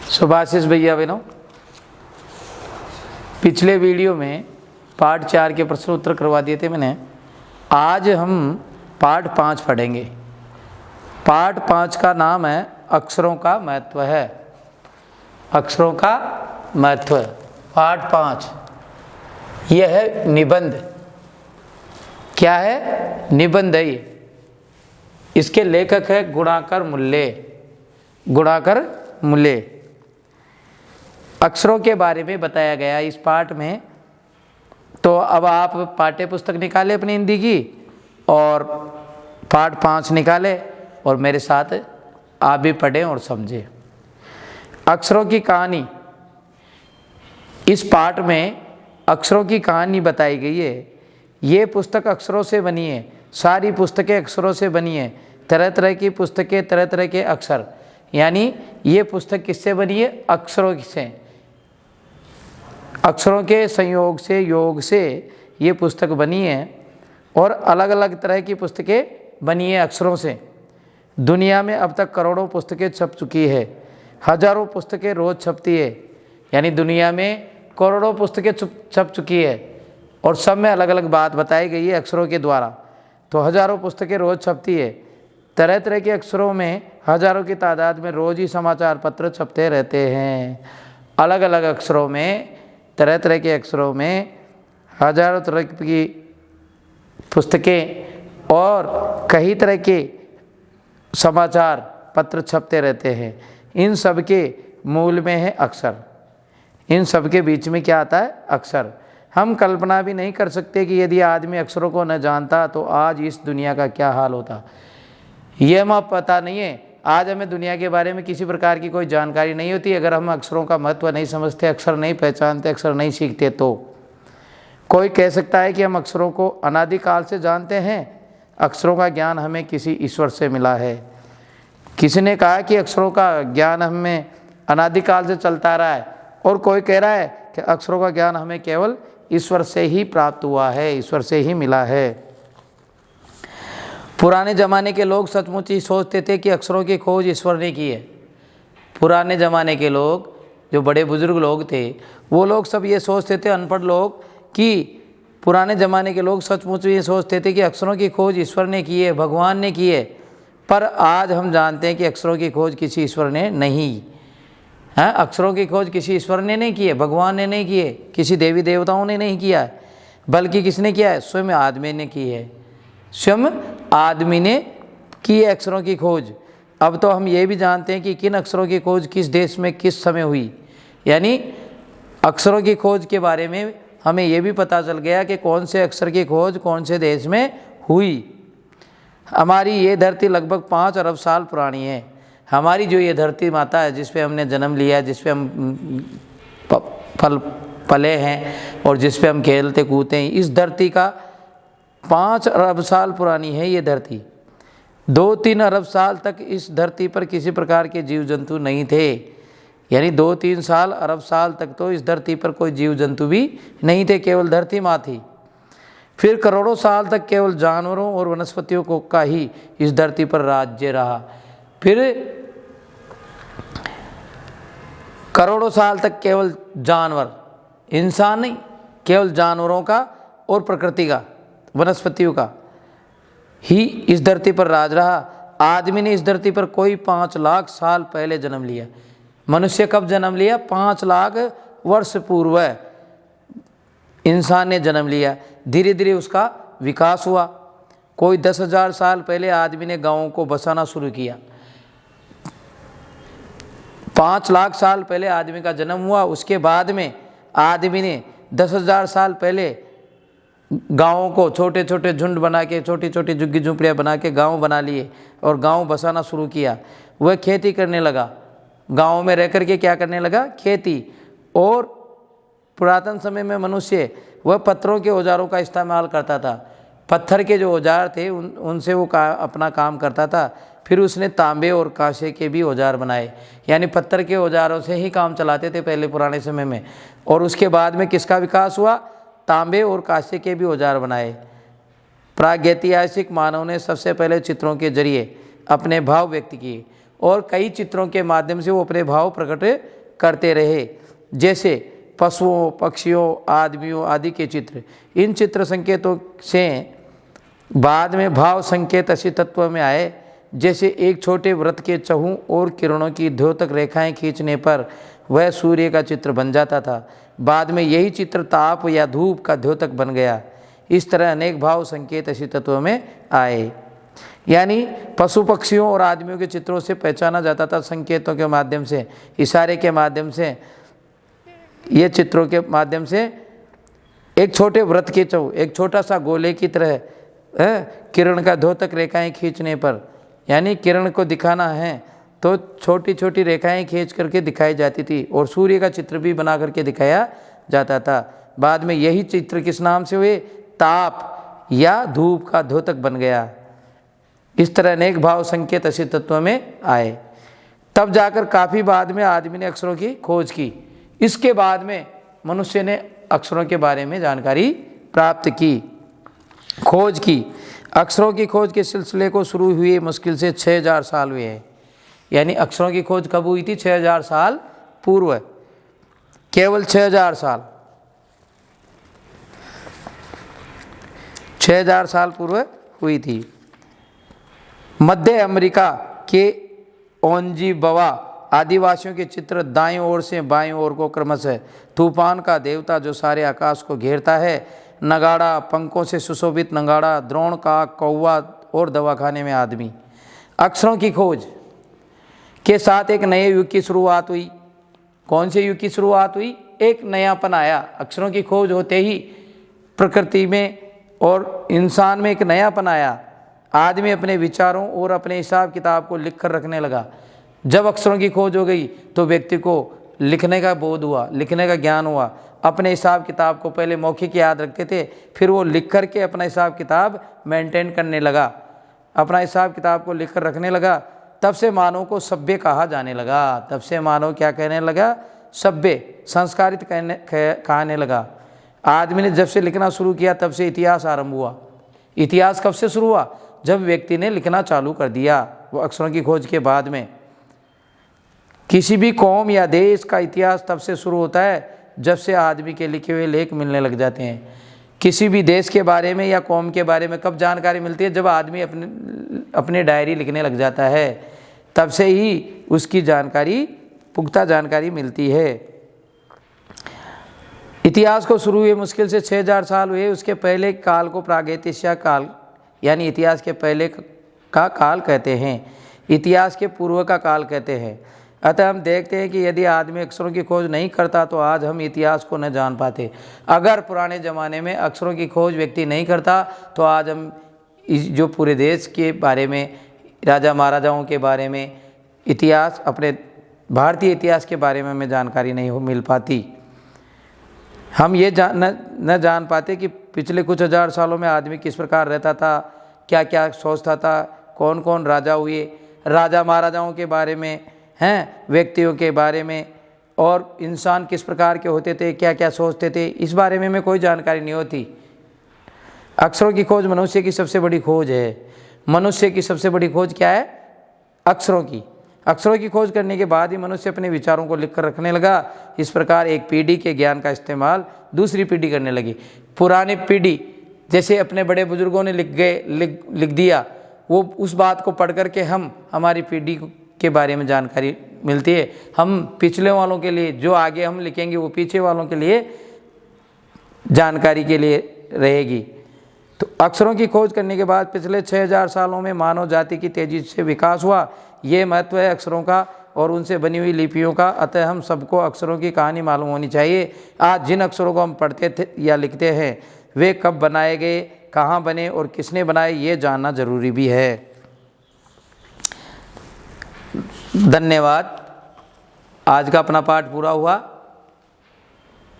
सुभाषिष भैया बहनों, पिछले वीडियो में पार्ट 4 के प्रश्न उत्तर करवा दिए थे मैंने। आज हम पार्ट 5 पढ़ेंगे। पार्ट 5 का नाम है अक्षरों का महत्व है। अक्षरों का महत्व। पार्ट 5 यह है निबंध। क्या है? निबंध है ये। इसके लेखक है गुणाकर मुल्ले। गुणाकर मुल्ले। अक्षरों के बारे में बताया गया इस पाठ में। तो अब आप पाठ्य पुस्तक निकालें अपनी हिंदी की और पाठ 5 निकालें और मेरे साथ आप भी पढ़ें और समझें। अक्षरों की कहानी। इस पाठ में अक्षरों की कहानी बताई गई है। ये पुस्तक अक्षरों से बनी है। सारी पुस्तकें अक्षरों से बनी है। तरह तरह की पुस्तकें, तरह तरह के अक्षर, यानी ये पुस्तक किससे बनी है? अक्षरों से। अक्षरों के संयोग से, योग से ये पुस्तक बनी है। और अलग अलग तरह की पुस्तकें बनी है अक्षरों से। दुनिया में अब तक करोड़ों पुस्तकें छप चुकी है। हजारों पुस्तकें रोज़ छपती है। यानी दुनिया में करोड़ों पुस्तकें छप चुकी है और सब में अलग अलग बात बताई गई है अक्षरों के द्वारा। तो हजारों पुस्तकें रोज़ छपती है। तरह तरह के अक्षरों में हजारों की तादाद में रोज़ ही समाचार पत्र छपते रहते हैं। अलग अलग अक्षरों में, तरह तरह के अक्षरों में हजारों तरह की पुस्तकें और कई तरह के समाचार पत्र छपते रहते हैं। इन सब के मूल में है अक्षर। इन सब के बीच में क्या आता है? अक्षर। हम कल्पना भी नहीं कर सकते कि यदि आदमी अक्षरों को न जानता तो आज इस दुनिया का क्या हाल होता। ये हमें पता नहीं है। आज हमें दुनिया के बारे में किसी प्रकार की कोई जानकारी नहीं होती अगर हम अक्षरों का महत्व नहीं समझते, अक्षर नहीं पहचानते, अक्षर नहीं सीखते। तो कोई कह सकता है कि हम अक्षरों को अनादिकाल से जानते हैं। अक्षरों का ज्ञान हमें किसी ईश्वर से मिला है। किसी ने कहा कि अक्षरों का ज्ञान हमें अनादिकाल से चलता रहा है और कोई कह रहा है कि अक्षरों का ज्ञान हमें केवल ईश्वर से ही प्राप्त हुआ है, ईश्वर से ही मिला है। पुराने ज़माने के लोग सचमुच ही सोचते थे कि अक्षरों की खोज ईश्वर ने की है। पुराने ज़माने के लोग, जो बड़े बुजुर्ग लोग थे, वो लोग सब ये सोचते थे, अनपढ़ लोग, कि पुराने ज़माने के लोग सचमुच ये सोचते थे कि अक्षरों की खोज ईश्वर ने की है, भगवान ने की है। पर आज हम जानते हैं कि अक्षरों की खोज किसी ईश्वर ने नहीं है। अक्षरों की खोज किसी ईश्वर ने नहीं की है, भगवान ने नहीं की है, किसी देवी देवताओं ने नहीं किया है, बल्कि किसने किया है? स्वयं आदमी ने की है। स्वयं आदमी ने की है अक्षरों की खोज। अब तो हम ये भी जानते हैं कि किन अक्षरों की खोज किस देश में किस समय हुई। यानी अक्षरों की खोज के बारे में हमें ये भी पता चल गया कि कौन से अक्षर की खोज कौन से देश में हुई। हमारी ये धरती लगभग 5 अरब साल पुरानी है। हमारी जो ये धरती माता है, जिस पे हमने जन्म लिया है, जिस पे हम पले हैं और जिस पे हम खेलते कूदते हैं, इस धरती का 5 अरब साल पुरानी है ये धरती। 2-3 अरब साल तक इस धरती पर किसी प्रकार के जीव जंतु नहीं थे। यानी 2-3 अरब साल तक तो इस धरती पर कोई जीव जंतु भी नहीं थे, केवल धरती माँ थी। फिर करोड़ों साल तक केवल जानवरों और वनस्पतियों को का ही इस धरती पर राज्य रहा। फिर करोड़ों साल तक केवल जानवर, इंसान नहीं, केवल जानवरों का और प्रकृति का, वनस्पतियों का ही इस धरती पर राज रहा। आदमी ने इस धरती पर कोई 5 लाख साल पहले जन्म लिया। मनुष्य कब जन्म लिया? 5 लाख वर्ष पूर्व इंसान ने जन्म लिया। धीरे धीरे उसका विकास हुआ। कोई 10,000 साल पहले आदमी ने गांवों को बसाना शुरू किया। 5 लाख साल पहले आदमी का जन्म हुआ। उसके बाद में आदमी ने 10,000 साल पहले गाँवों को छोटे छोटे झुंड बना के, छोटी छोटी झुग्गी झुंपड़ियाँ बना के गाँव बना लिए और गाँव बसाना शुरू किया। वह खेती करने लगा। गाँव में रह कर के क्या करने लगा? खेती। और पुरातन समय में मनुष्य वह पत्थरों के औजारों का इस्तेमाल करता था। पत्थर के जो औजार थे उनसे वो अपना काम करता था। फिर उसने तांबे और कांसे के भी औजार बनाए। यानी पत्थर के औजारों से ही काम चलाते थे पहले पुराने समय में। और उसके बाद में किसका विकास हुआ? तांबे और कांसे के भी औजार बनाए। प्रागैतिहासिक मानव ने सबसे पहले चित्रों के जरिए अपने भाव व्यक्त किए और कई चित्रों के माध्यम से वो अपने भाव प्रकट करते रहे, जैसे पशुओं, पक्षियों, आदमियों आदि के चित्र। इन चित्र संकेतों से बाद में भाव संकेत ऐसे तत्व में आए, जैसे एक छोटे वृत्त के चहुं और किरणों की द्योतक रेखाएं खींचने पर वह सूर्य का चित्र बन जाता था। बाद में यही चित्र ताप या धूप का द्योतक बन गया। इस तरह अनेक भाव संकेत ऐसे तत्वों में आए। यानी पशु पक्षियों और आदमियों के चित्रों से पहचाना जाता था संकेतों के माध्यम से, इशारे के माध्यम से, ये चित्रों के माध्यम से। एक छोटे वृत्त के चौ, एक छोटा सा गोले की तरह किरण का द्योतक रेखाएं खींचने पर, यानी किरण को दिखाना है तो छोटी छोटी रेखाएं खींच करके दिखाई जाती थी और सूर्य का चित्र भी बना करके दिखाया जाता था। बाद में यही चित्र किस नाम से हुए? ताप या धूप का द्योतक बन गया। इस तरह अनेक भाव संकेत ऐसे तत्वों में आए। तब जाकर काफ़ी बाद में आदमी ने अक्षरों की खोज की। इसके बाद में मनुष्य ने अक्षरों के बारे में जानकारी प्राप्त की, खोज की। अक्षरों की खोज के सिलसिले को शुरू हुए मुश्किल से 6000 साल हुए हैं। यानी अक्षरों की खोज कब हुई थी? 6000 साल पूर्व, केवल 6000 साल, 6000 साल पूर्व हुई थी। मध्य अमेरिका के ओंजीबवा आदिवासियों के चित्र दाईं ओर से बाईं ओर को क्रमशः तूफान का देवता जो सारे आकाश को घेरता है, नगाड़ा, पंखों से सुशोभित नगाड़ा, द्रोण का कौवा और दवाखाने में आदमी। अक्षरों की खोज के साथ एक नए युग की शुरुआत हुई। कौन से युग की शुरुआत हुई? एक नयापन आया। अक्षरों की खोज होते ही प्रकृति में और इंसान में एक नयापन आया। आदमी अपने विचारों और अपने हिसाब किताब को लिख कर रखने लगा। जब अक्षरों की खोज हो गई तो व्यक्ति को लिखने का बोध हुआ, लिखने का ज्ञान हुआ। अपने हिसाब किताब को पहले मौखिक याद रखते थे, फिर वो लिख कर के अपना हिसाब किताब मेंटेन करने लगा, अपना हिसाब किताब को लिख कर रखने लगा। तब से मानव को सभ्य कहा जाने लगा। तब से मानव क्या कहने लगा? सभ्य, संस्कारित कहने लगा। आदमी ने जब से लिखना शुरू किया तब से इतिहास आरंभ हुआ। इतिहास कब से शुरू हुआ? जब व्यक्ति ने लिखना चालू कर दिया। वो अक्षरों की खोज के बाद में किसी भी कौम या देश का इतिहास तब से शुरू होता है जब से आदमी के लिखे हुए लेख मिलने लग जाते हैं। किसी भी देश के बारे में या कौम के बारे में कब जानकारी मिलती है? जब आदमी अपने डायरी लिखने लग जाता है, तब से ही उसकी जानकारी, पुख्ता जानकारी मिलती है। इतिहास को शुरू हुए मुश्किल से 6000 साल हुए। उसके पहले काल को प्रागैतिहासिक काल यानी इतिहास के पहले का काल कहते हैं, इतिहास के पूर्व का काल कहते हैं। अतः हम देखते हैं कि यदि आदमी अक्षरों की खोज नहीं करता तो आज हम इतिहास को न जान पाते। अगर पुराने ज़माने में अक्षरों की खोज व्यक्ति नहीं करता तो आज हम जो पूरे देश के बारे में, राजा महाराजाओं के बारे में, इतिहास, अपने भारतीय इतिहास के बारे में हमें जानकारी नहीं मिल पाती। हम ये न जान पाते कि पिछले कुछ हज़ार सालों में आदमी किस प्रकार रहता था, क्या क्या सोचता था, कौन कौन राजा हुए, राजा महाराजाओं के बारे में हैं, व्यक्तियों के बारे में, और इंसान किस प्रकार के होते थे, क्या क्या सोचते थे, इस बारे में हमें कोई जानकारी नहीं होती। अक्षरों की खोज मनुष्य की सबसे बड़ी खोज है। मनुष्य की सबसे बड़ी खोज क्या है? अक्षरों की। अक्षरों की खोज करने के बाद ही मनुष्य अपने विचारों को लिख कर रखने लगा। इस प्रकार एक पीढ़ी के ज्ञान का इस्तेमाल दूसरी पीढ़ी करने लगी। पुरानी पीढ़ी जैसे अपने बड़े बुजुर्गों ने लिख दिया, वो उस बात को पढ़ कर के हमारी पीढ़ी के बारे में जानकारी मिलती है। हम पिछले वालों के लिए, जो आगे हम लिखेंगे वो पीछे वालों के लिए जानकारी के लिए रहेगी। तो अक्षरों की खोज करने के बाद पिछले 6000 सालों में मानव जाति की तेजी से विकास हुआ। ये महत्व है अक्षरों का और उनसे बनी हुई लिपियों का। अतः हम सबको अक्षरों की कहानी मालूम होनी चाहिए। आज जिन अक्षरों को हम पढ़ते थे या लिखते हैं वे कब बनाए गए, कहाँ बने और किसने बनाए, ये जानना जरूरी भी है। धन्यवाद। आज का अपना पाठ पूरा हुआ।